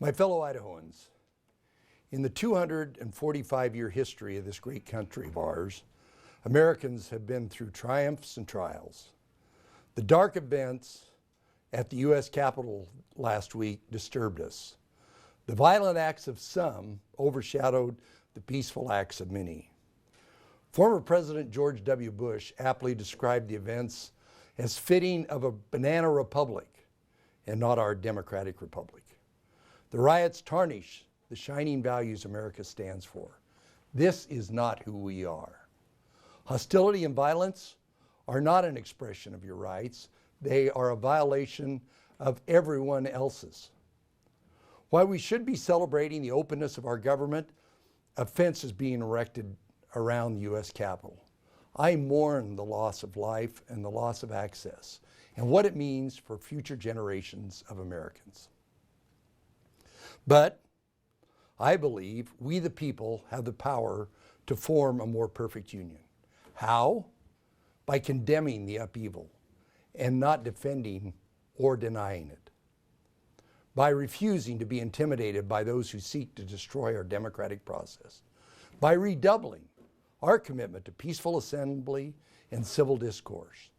My fellow Idahoans, in the 245-year history of this great country of ours, Americans have been through triumphs and trials. The dark events at the U.S. Capitol last week disturbed us. The violent acts of some overshadowed the peaceful acts of many. Former President George W. Bush aptly described the events as fitting of a banana republic and not our democratic republic. The riots tarnish the shining values America stands for. This is not who we are. Hostility and violence are not an expression of your rights. They are a violation of everyone else's. While we should be celebrating the openness of our government, a fence is being erected around the U.S. Capitol. I mourn the loss of life and the loss of access and what it means for future generations of Americans. But I believe we the people have the power to form a more perfect union. How? By condemning the upheaval and not defending or denying it. By refusing to be intimidated by those who seek to destroy our democratic process. By redoubling our commitment to peaceful assembly and civil discourse,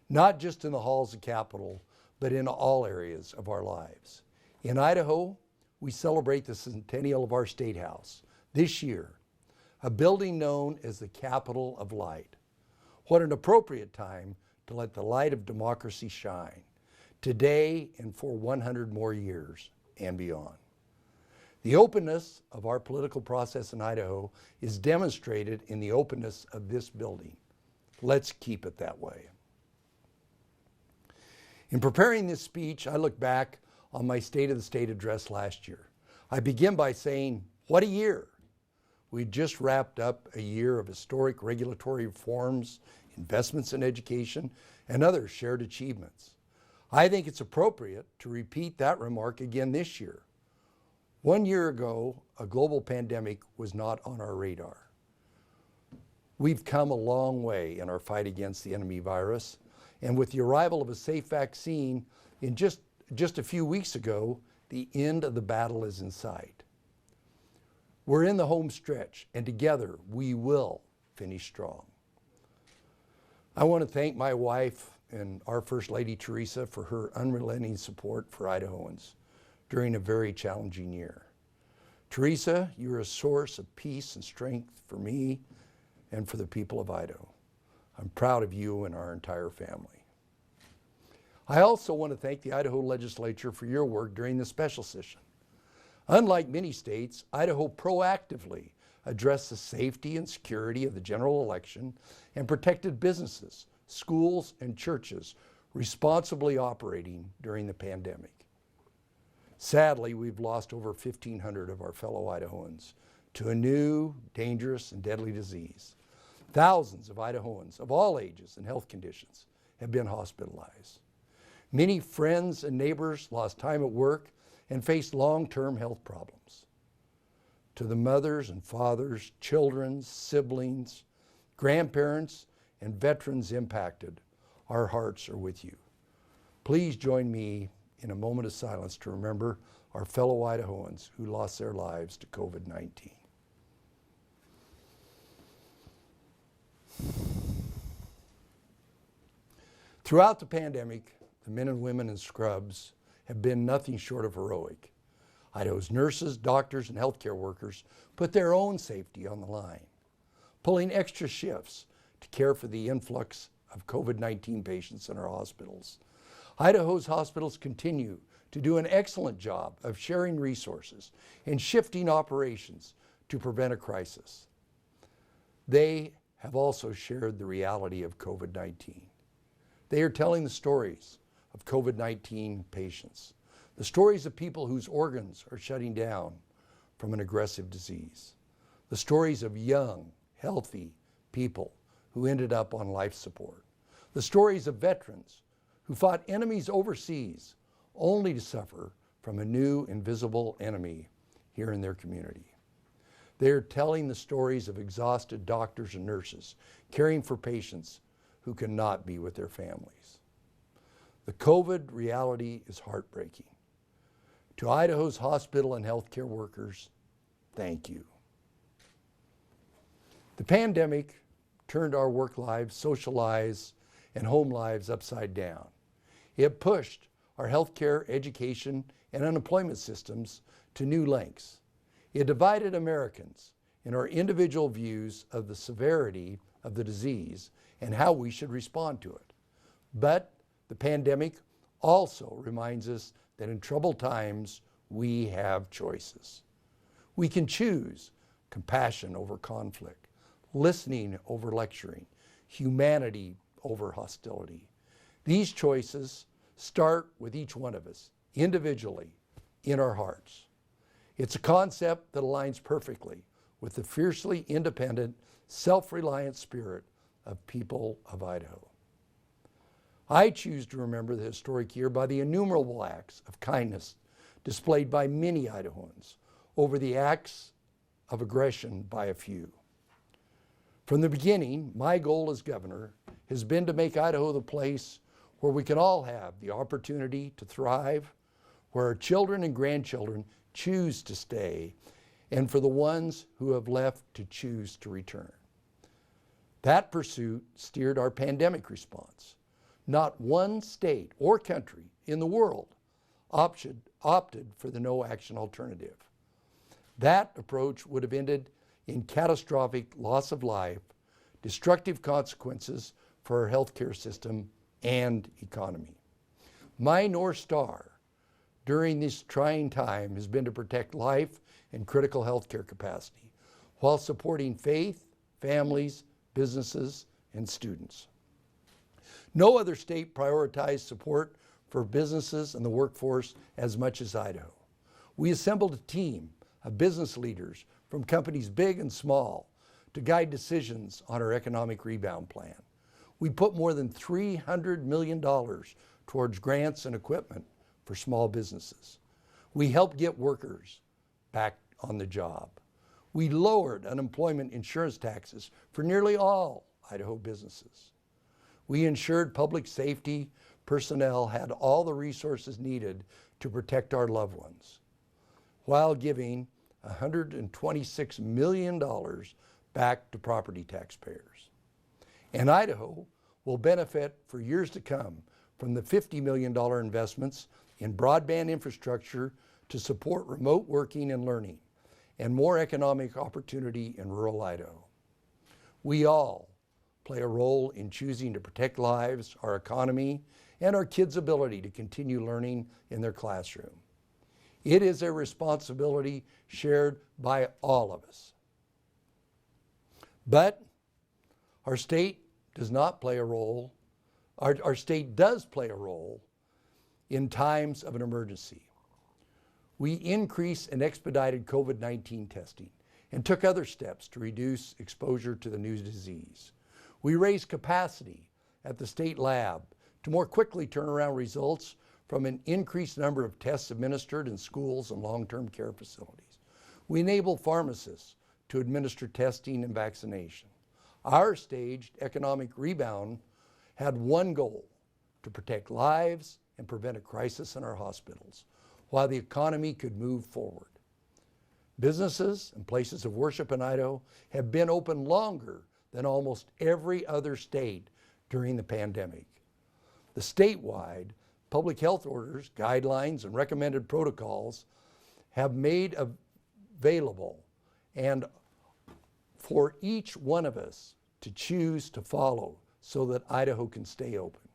not just in the halls of Capitol, but in all areas of our lives. In Idaho, we celebrate the centennial of our State House this year, a building known as the Capitol of Light. What an appropriate time to let the light of democracy shine, today and for 100 more years and beyond. The openness of our political process in Idaho is demonstrated in the openness of this building. Let's keep it that way. In preparing this speech, I look back on my State of the State address last year. I begin by saying, what a year. We just wrapped up a year of historic regulatory reforms, investments in education, and other shared achievements. I think it's appropriate to repeat that remark again this year. 1 year ago, a global pandemic was not on our radar. We've come a long way in our fight against the enemy virus, and with the arrival of a safe vaccine in just a few weeks ago, the end of the battle is in sight. We're in the home stretch, and together we will finish strong. I want to thank my wife and our First Lady, Teresa, for her unrelenting support for Idahoans during a very challenging year. Teresa, you're a source of peace and strength for me and for the people of Idaho. I'm proud of you and our entire family. I also want to thank the Idaho Legislature for your work during the special session. Unlike many states, Idaho proactively addressed the safety and security of the general election and protected businesses, schools, and churches responsibly operating during the pandemic. Sadly, we've lost over 1,500 of our fellow Idahoans to a new, dangerous, and deadly disease. Thousands of Idahoans of all ages and health conditions have been hospitalized. Many friends and neighbors lost time at work and faced long-term health problems. To the mothers and fathers, children, siblings, grandparents, and veterans impacted, our hearts are with you. Please join me in a moment of silence to remember our fellow Idahoans who lost their lives to COVID-19. Throughout the pandemic, the men and women in scrubs have been nothing short of heroic. Idaho's nurses, doctors, and healthcare workers put their own safety on the line, pulling extra shifts to care for the influx of COVID-19 patients in our hospitals. Idaho's hospitals continue to do an excellent job of sharing resources and shifting operations to prevent a crisis. They have also shared the reality of COVID-19. They are telling the stories of COVID-19 patients, the stories of people whose organs are shutting down from an aggressive disease, the stories of young, healthy people who ended up on life support, the stories of veterans who fought enemies overseas only to suffer from a new invisible enemy here in their community. They are telling the stories of exhausted doctors and nurses caring for patients who cannot be with their families. The COVID reality is heartbreaking. To Idaho's hospital and healthcare workers, thank you. The pandemic turned our work lives, social lives, and home lives upside down. It pushed our healthcare, education, and unemployment systems to new lengths. It divided Americans in our individual views of the severity of the disease and how we should respond to it. But the pandemic also reminds us that in troubled times, we have choices. We can choose compassion over conflict, listening over lecturing, humanity over hostility. These choices start with each one of us, individually, in our hearts. It's a concept that aligns perfectly with the fiercely independent, self-reliant spirit of people of Idaho. I choose to remember the historic year by the innumerable acts of kindness displayed by many Idahoans over the acts of aggression by a few. From the beginning, my goal as governor has been to make Idaho the place where we can all have the opportunity to thrive, where our children and grandchildren choose to stay, and for the ones who have left to choose to return. That pursuit steered our pandemic response. Not one state or country in the world opted for the no action alternative. That approach would have ended in catastrophic loss of life, destructive consequences for our healthcare system and economy. My North Star during this trying time has been to protect life and critical healthcare capacity while supporting faith, families, businesses, and students. No other state prioritized support for businesses and the workforce as much as Idaho. We assembled a team of business leaders from companies big and small to guide decisions on our economic rebound plan. We put more than $300 million towards grants and equipment for small businesses. We helped get workers back on the job. We lowered unemployment insurance taxes for nearly all Idaho businesses. We ensured public safety personnel had all the resources needed to protect our loved ones, while giving $126 million back to property taxpayers. And Idaho will benefit for years to come from the $50 million investments in broadband infrastructure to support remote working and learning, and more economic opportunity in rural Idaho. We all play a role in choosing to protect lives, our economy, and our kids' ability to continue learning in their classroom. It is a responsibility shared by all of us. But our state does not play a role, our state does play a role in times of an emergency. We increased and expedited COVID-19 testing and took other steps to reduce exposure to the new disease. We raised capacity at the state lab to more quickly turn around results from an increased number of tests administered in schools and long-term care facilities. We enabled pharmacists to administer testing and vaccination. Our staged economic rebound had one goal: to protect lives and prevent a crisis in our hospitals while the economy could move forward. Businesses and places of worship in Idaho have been open longer than almost every other state during the pandemic. The statewide public health orders, guidelines, and recommended protocols have made available and for each one of us to choose to follow so that Idaho can stay open.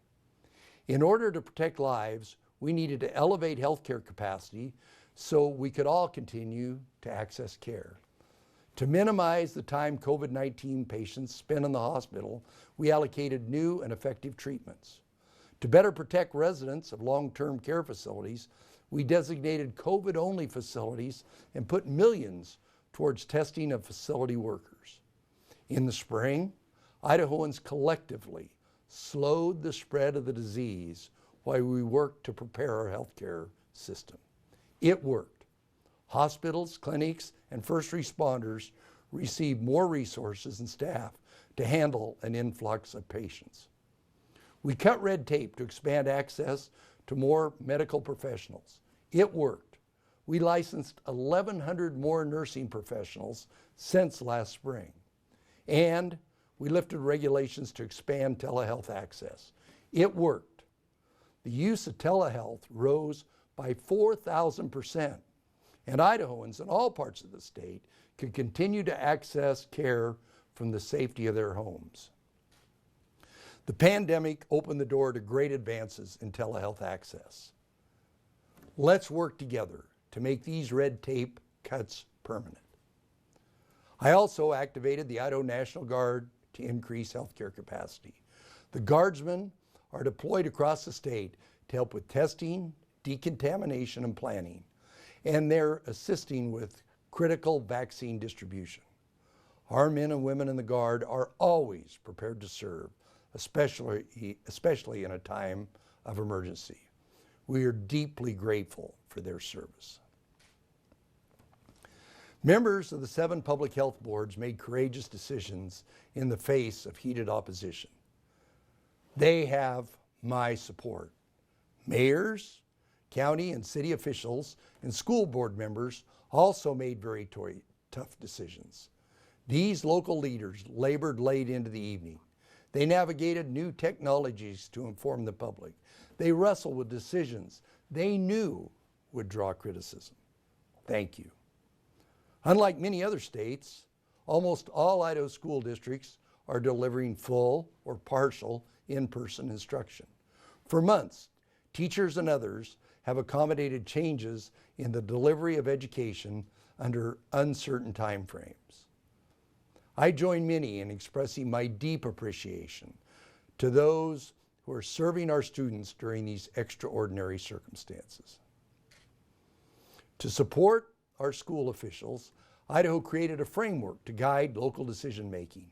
In order to protect lives, we needed to elevate healthcare capacity so we could all continue to access care. To minimize the time COVID-19 patients spend in the hospital, we allocated new and effective treatments. To better protect residents of long-term care facilities, we designated COVID-only facilities and put millions towards testing of facility workers. In the spring, Idahoans collectively slowed the spread of the disease while we worked to prepare our healthcare system. It worked. Hospitals, clinics, and first responders received more resources and staff to handle an influx of patients. We cut red tape to expand access to more medical professionals. It worked. we licensed 1,100 more nursing professionals since last spring. And we lifted regulations to expand telehealth access. It worked. The use of telehealth rose by 4,000%, and Idahoans in all parts of the state could continue to access care from the safety of their homes. The pandemic opened the door to great advances in telehealth access. Let's work together to make these red tape cuts permanent. I also activated the Idaho National Guard to increase healthcare capacity. The Guardsmen are deployed across the state to help with testing, decontamination, and planning, and they're assisting with critical vaccine distribution. Our men and women in the Guard are always prepared to serve, especially in a time of emergency. We are deeply grateful for their service. Members of the 7 public health boards made courageous decisions in the face of heated opposition. They have my support. Mayors, county and city officials, and school board members also made very tough decisions. These local leaders labored late into the evening. They navigated new technologies to inform the public. They wrestled with decisions they knew would draw criticism. Thank you. Unlike many other states, almost all Idaho school districts are delivering full or partial in-person instruction. For months, teachers and others have accommodated changes in the delivery of education under uncertain timeframes. I join many in expressing my deep appreciation to those who are serving our students during these extraordinary circumstances. To support our school officials, Idaho created a framework to guide local decision-making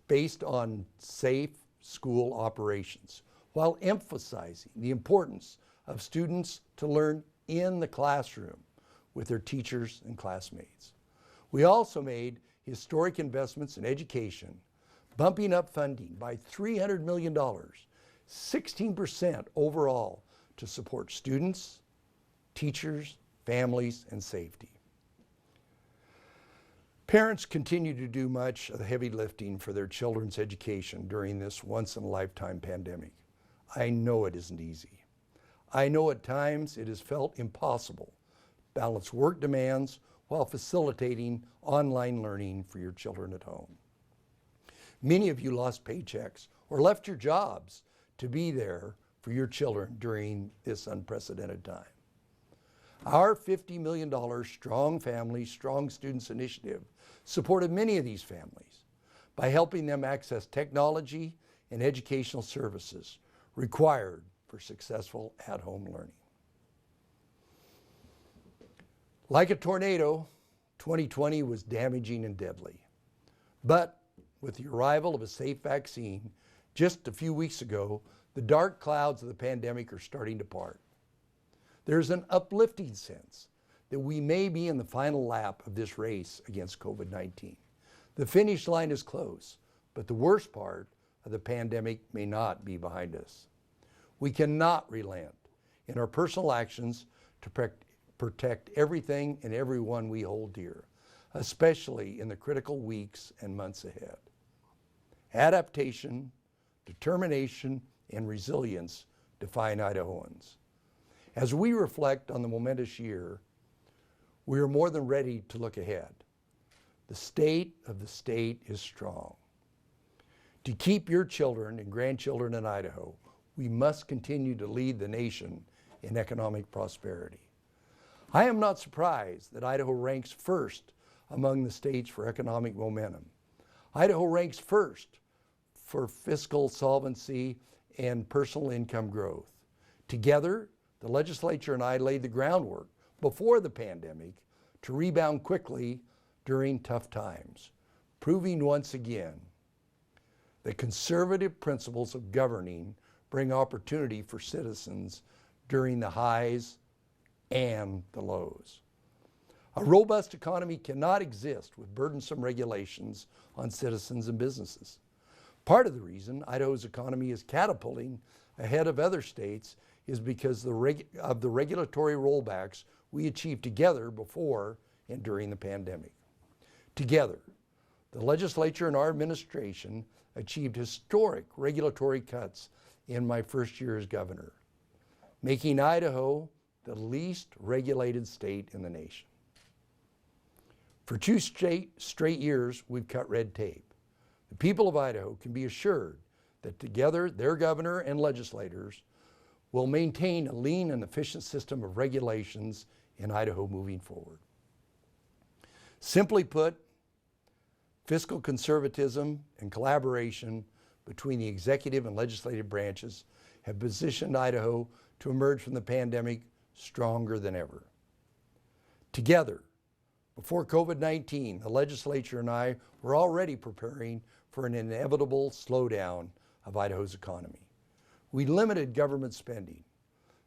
based on safe school operations, while emphasizing the importance of students to learn in the classroom with their teachers and classmates. We also made historic investments in education, bumping up funding by $300 million, 16% overall, to support students, teachers, families, and safety. Parents continue to do much of the heavy lifting for their children's education during this once-in-a-lifetime pandemic. I know it isn't easy. I know at times it has felt impossible to balance work demands while facilitating online learning for your children at home. Many of you lost paychecks or left your jobs to be there for your children during this unprecedented time. Our $50 million Strong Families, Strong Students initiative supported many of these families by helping them access technology and educational services required for successful at-home learning. Like a tornado, 2020 was damaging and deadly. But with the arrival of a safe vaccine just a few weeks ago, the dark clouds of the pandemic are starting to part. There's an uplifting sense that we may be in the final lap of this race against COVID-19. The finish line is close, but the worst part of the pandemic may not be behind us. We cannot relent in our personal actions to protect everything and everyone we hold dear, especially in the critical weeks and months ahead. Adaptation, determination, and resilience define Idahoans. As we reflect on the momentous year, we are more than ready to look ahead. The state of the state is strong. To keep your children and grandchildren in Idaho, we must continue to lead the nation in economic prosperity. I am not surprised that Idaho ranks first among the states for economic momentum. Idaho ranks first for fiscal solvency and personal income growth. Together, the legislature and I laid the groundwork before the pandemic to rebound quickly during tough times, proving once again that conservative principles of governing bring opportunity for citizens during the highs and the lows. A robust economy cannot exist with burdensome regulations on citizens and businesses. Part of the reason Idaho's economy is catapulting ahead of other states is because of the regulatory rollbacks we achieved together before and during the pandemic. Together, the legislature and our administration achieved historic regulatory cuts in my first year as governor, making Idaho the least regulated state in the nation. For 2 straight years, we've cut red tape. The people of Idaho can be assured that together, their governor and legislators will maintain a lean and efficient system of regulations in Idaho moving forward. Simply put, fiscal conservatism and collaboration between the executive and legislative branches have positioned Idaho to emerge from the pandemic stronger than ever. Together, before COVID-19, the legislature and I were already preparing for an inevitable slowdown of Idaho's economy. We limited government spending,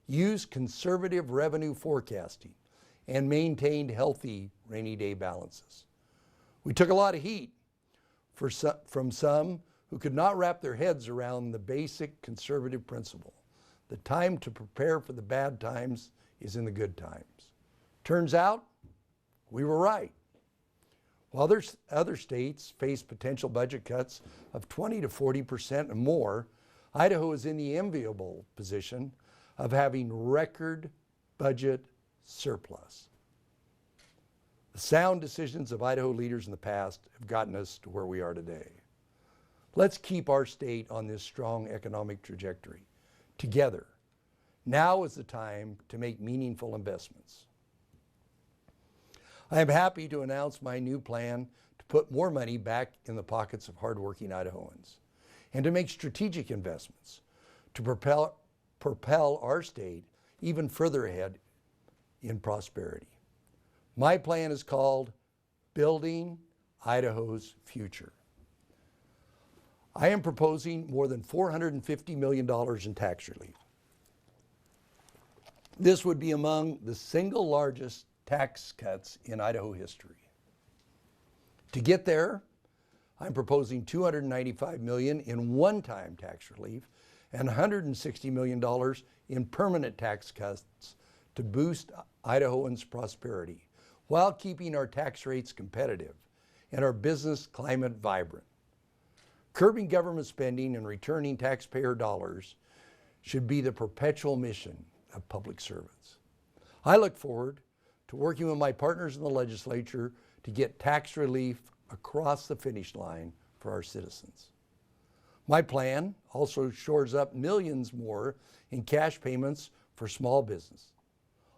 used conservative revenue forecasting, and maintained healthy rainy day balances. We took a lot of heat from some who could not wrap their heads around the basic conservative principle. The time to prepare for the bad times is in the good times. Turns out, we were right. While other states face potential budget cuts of 20 to 40% and more, Idaho is in the enviable position of having record budget surplus. The sound decisions of Idaho leaders in the past have gotten us to where we are today. Let's keep our state on this strong economic trajectory. Together, now is the time to make meaningful investments. I am happy to announce my new plan to put more money back in the pockets of hardworking Idahoans and to make strategic investments to propel our state even further ahead in prosperity. My plan is called Building Idaho's Future. I am proposing more than $450 million in tax relief. This would be among the single largest tax cuts in Idaho history. To get there, I'm proposing $295 million in one-time tax relief and $160 million in permanent tax cuts to boost Idahoans' prosperity while keeping our tax rates competitive and our business climate vibrant. Curbing government spending and returning taxpayer dollars should be the perpetual mission of public servants. I look forward to working with my partners in the legislature to get tax relief across the finish line for our citizens. My plan also shores up millions more in cash payments for small business,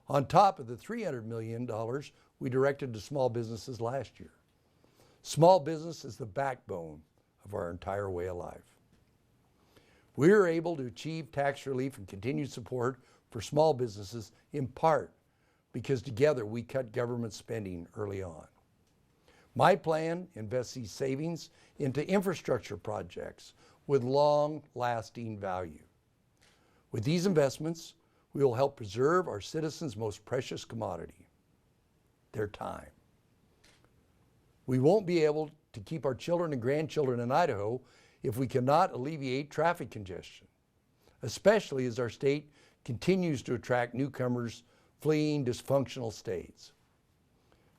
on top of the $300 million we directed to small businesses last year. Small business is the backbone of our entire way of life. We are able to achieve tax relief and continued support for small businesses in part because together we cut government spending early on. My plan invests these savings into infrastructure projects with long-lasting value. With these investments, we will help preserve our citizens' most precious commodity, their time. We won't be able to keep our children and grandchildren in Idaho if we cannot alleviate traffic congestion, especially as our state continues to attract newcomers fleeing dysfunctional states.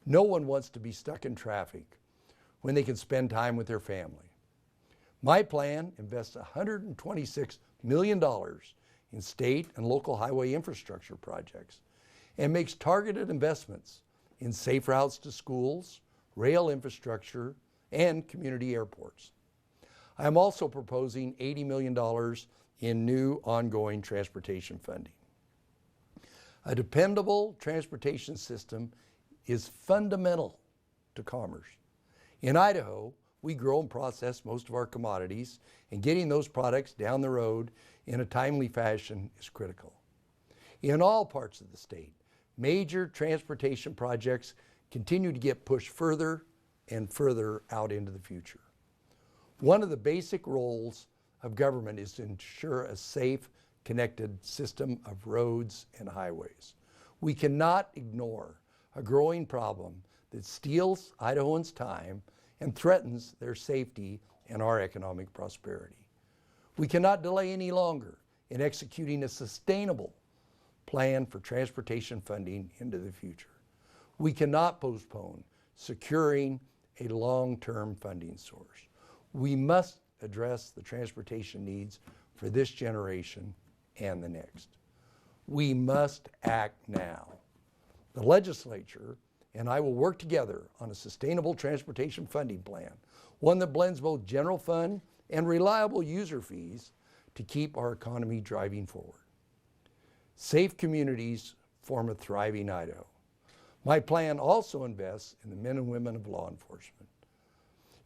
No one wants to be stuck in traffic when they can spend time with their family. My plan invests $126 million in state and local highway infrastructure projects and makes targeted investments in safe routes to schools, rail infrastructure, and community airports. I am also proposing $80 million in new ongoing transportation funding. A dependable transportation system is fundamental to commerce. In Idaho, we grow and process most of our commodities, and getting those products down the road in a timely fashion is critical. In all parts of the state, major transportation projects continue to get pushed further and further out into the future. One of the basic roles of government is to ensure a safe, connected system of roads and highways. We cannot ignore a growing problem that steals Idahoans' time and threatens their safety and our economic prosperity. We cannot delay any longer in executing a sustainable plan for transportation funding into the future. We cannot postpone securing a long-term funding source. We must address the transportation needs for this generation and the next. We must act now. The legislature and I will work together on a sustainable transportation funding plan, one that blends both general fund and reliable user fees to keep our economy driving forward. Safe communities form a thriving Idaho. My plan also invests in the men and women of law enforcement.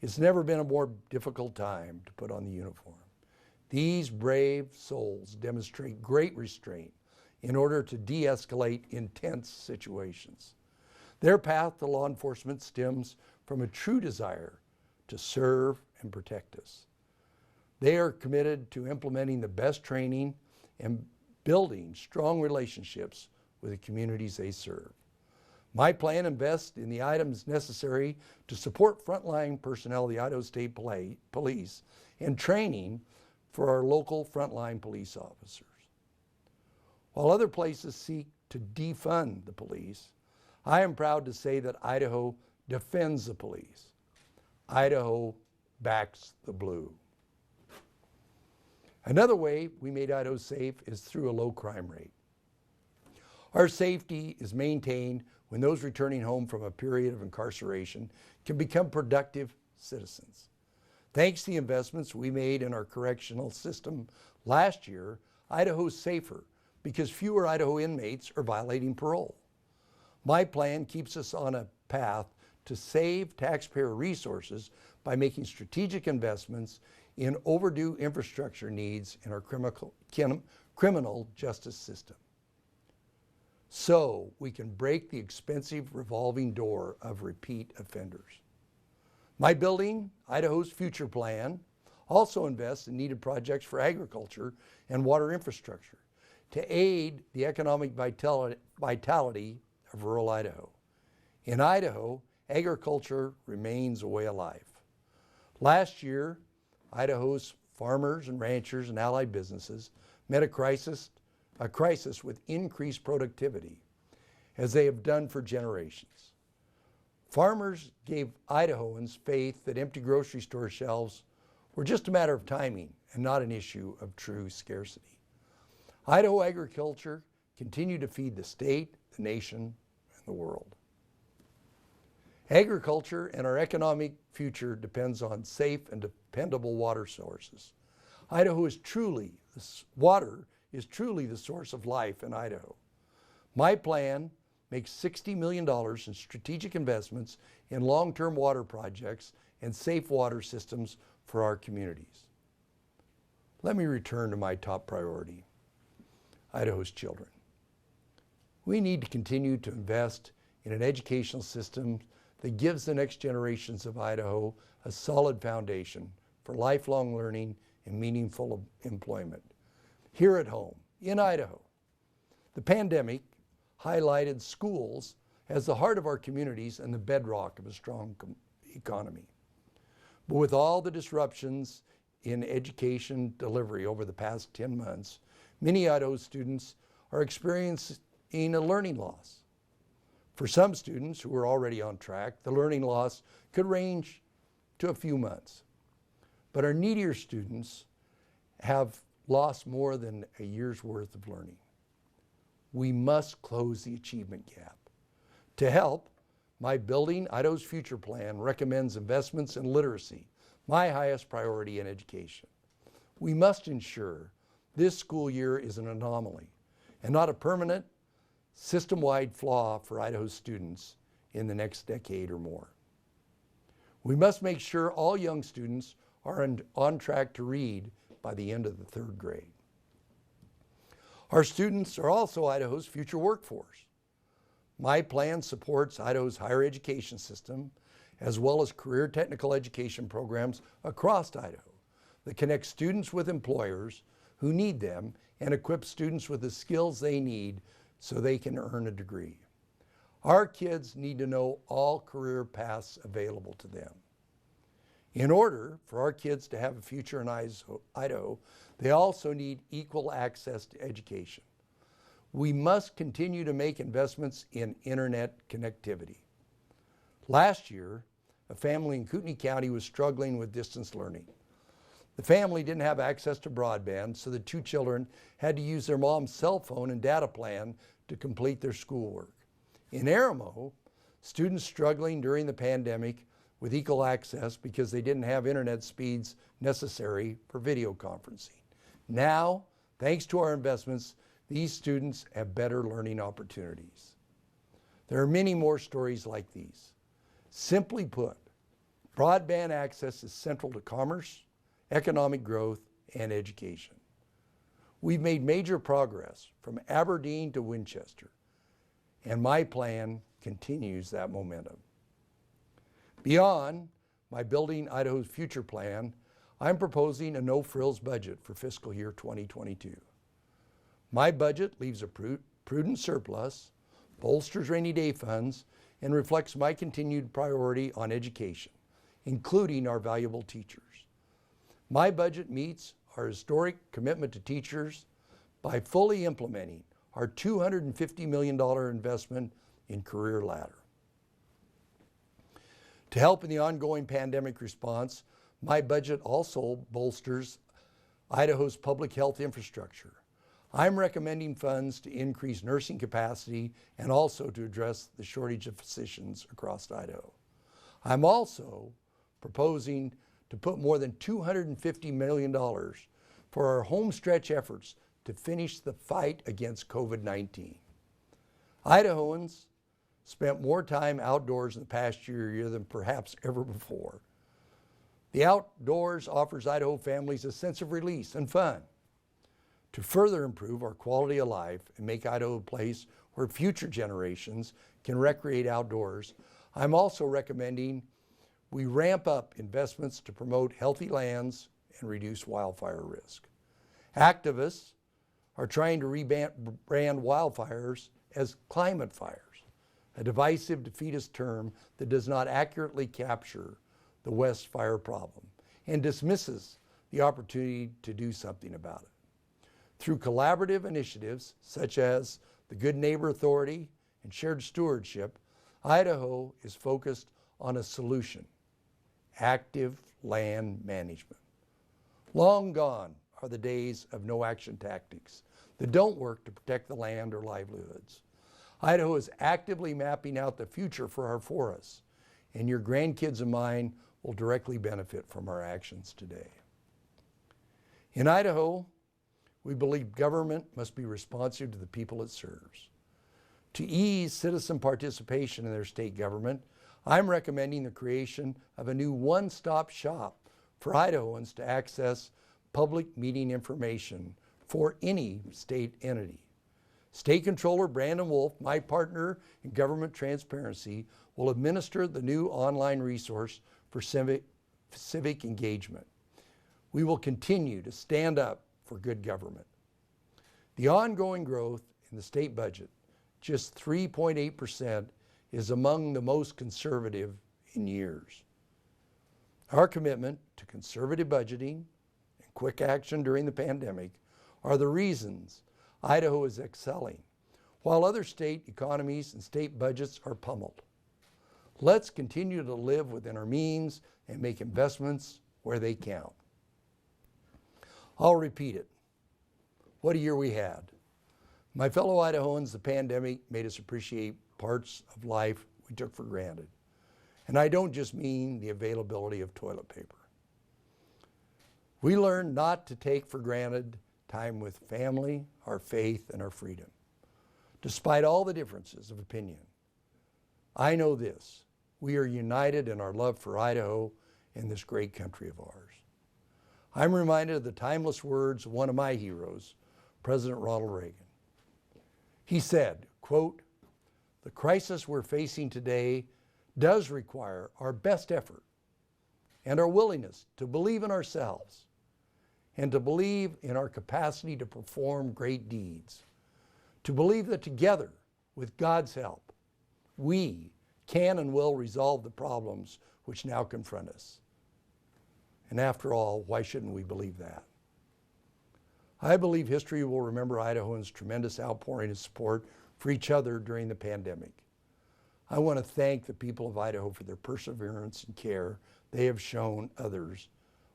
It's never been a more difficult time to put on the uniform. These brave souls demonstrate great restraint in order to de-escalate intense situations. Their path to law enforcement stems from a true desire to serve and protect us. They are committed to implementing the best training and building strong relationships with the communities they serve. My plan invests in the items necessary to support frontline personnel of the Idaho State Police and training for our local frontline police officers. While other places seek to defund the police, I am proud to say that Idaho defends the police. Idaho backs the blue. Another way we made Idaho safe is through a low crime rate. Our safety is maintained when those returning home from a period of incarceration can become productive citizens. Thanks to the investments we made in our correctional system last year, Idaho is safer because fewer Idaho inmates are violating parole. My plan keeps us on a path to save taxpayer resources by making strategic investments in overdue infrastructure needs in our criminal justice system, so we can break the expensive revolving door of repeat offenders. My building, Idaho's Future Plan, also invests in needed projects for agriculture and water infrastructure to aid the economic vitality of rural Idaho. In Idaho, agriculture remains a way of life. Last year, Idaho's farmers and ranchers and allied businesses met a crisis with increased productivity, as they have done for generations. Farmers gave Idahoans faith that empty grocery store shelves were just a matter of timing and not an issue of true scarcity. Idaho agriculture continued to feed the state, the nation, and the world. Agriculture and our economic future depends on safe and dependable water sources. Water is truly the source of life in Idaho. My plan makes $60 million in strategic investments in long-term water projects and safe water systems for our communities. Let me return to my top priority, Idaho's children. We need to continue to invest in an educational system that gives the next generations of Idaho a solid foundation for lifelong learning and meaningful employment. Here at home, in Idaho, the pandemic highlighted schools as the heart of our communities and the bedrock of a strong economy. But with all the disruptions in education delivery over the past 10 months, many Idaho students are experiencing a learning loss. For some students who are already on track, the learning loss could range to a few months. But our needier students have lost more than a year's worth of learning. We must close the achievement gap. To help, my Building Idaho's Future Plan recommends investments in literacy, my highest priority in education. We must ensure this school year is an anomaly and not a permanent, system-wide flaw for Idaho students in the next decade or more. We must make sure all young students are on track to read by the end of the third grade. Our students are also Idaho's future workforce. My plan supports Idaho's higher education system, as well as career technical education programs across Idaho that connect students with employers who need them and equip students with the skills they need so they can earn a degree. Our kids need to know all career paths available to them. In order for our kids to have a future in Idaho, they also need equal access to education. we must continue to make investments in internet connectivity. Last year, a family in Kootenai County was struggling with distance learning. The family didn't have access to broadband, so the two children had to use their mom's cell phone and data plan to complete their schoolwork. In Aramo, students struggling during the pandemic with equal access because they didn't have internet speeds necessary for video conferencing. Now, thanks to our investments, these students have better learning opportunities. There are many more stories like these. Simply put, broadband access is central to commerce, economic growth, and education. We've made major progress from Aberdeen to Winchester, and my plan continues that momentum. Beyond my Building Idaho's Future plan, I'm proposing a no-frills budget for fiscal year 2022. My budget leaves a prudent surplus, bolsters rainy day funds, and reflects my continued priority on education, including our valuable teachers. My budget meets our historic commitment to teachers by fully implementing our $250 million investment in Career Ladder. To help in the ongoing pandemic response, my budget also bolsters Idaho's public health infrastructure. I'm recommending funds to increase nursing capacity and also to address the shortage of physicians across Idaho. I'm also proposing to put more than $250 million for our home stretch efforts to finish the fight against COVID-19. Idahoans spent more time outdoors in the past year than perhaps ever before. The outdoors offers Idaho families a sense of release and fun. To further improve our quality of life and make Idaho a place where future generations can recreate outdoors, I'm also recommending we ramp up investments to promote healthy lands and reduce wildfire risk. Activists are trying to rebrand wildfires as climate fires, a divisive, defeatist term that does not accurately capture the West fire problem and dismisses the opportunity to do something about it. Through collaborative initiatives such as the Good Neighbor Authority and shared stewardship, Idaho is focused on a solution: active land management. Long gone are the days of no-action tactics that don't work to protect the land or livelihoods. Idaho is actively mapping out the future for our forests, and your grandkids and mine will directly benefit from our actions today. In Idaho, we believe government must be responsive to the people it serves. To ease citizen participation in their state government, I'm recommending the creation of a new one-stop shop for Idahoans to access public meeting information for any state entity. State Controller Brandon Wolf, my partner in government transparency, will administer the new online resource for civic engagement. We will continue to stand up for good government. The ongoing growth in the state budget, just 3.8%, is among the most conservative in years. Our commitment to conservative budgeting and quick action during the pandemic are the reasons Idaho is excelling, while other state economies and state budgets are pummeled. Let's continue to live within our means and make investments where they count. I'll repeat it. What a year we had. My fellow Idahoans, the pandemic made us appreciate parts of life we took for granted. And I don't just mean the availability of toilet paper. We learned not to take for granted time with family, our faith, and our freedom. Despite all the differences of opinion, I know this: we are united in our love for Idaho and this great country of ours. I'm reminded of the timeless words of one of my heroes, President Ronald Reagan. He said, quote, "The crisis we're facing today does require our best effort and our willingness to believe in ourselves and to believe in our capacity to perform great deeds, to believe that together, with God's help, we can and will resolve the problems which now confront us." And after all, why shouldn't we believe that? I believe history will remember Idahoans' tremendous outpouring of support for each other during the pandemic. I want to thank the people of Idaho for their perseverance and care they have shown others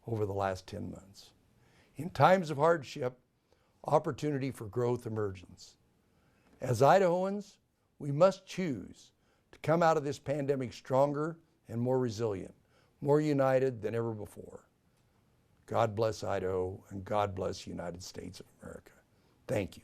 over the last 10 months. In times of hardship, opportunity for growth emerges. As Idahoans, we must choose to come out of this pandemic stronger and more resilient, more united than ever before. God bless Idaho, and God bless the United States of America. Thank you.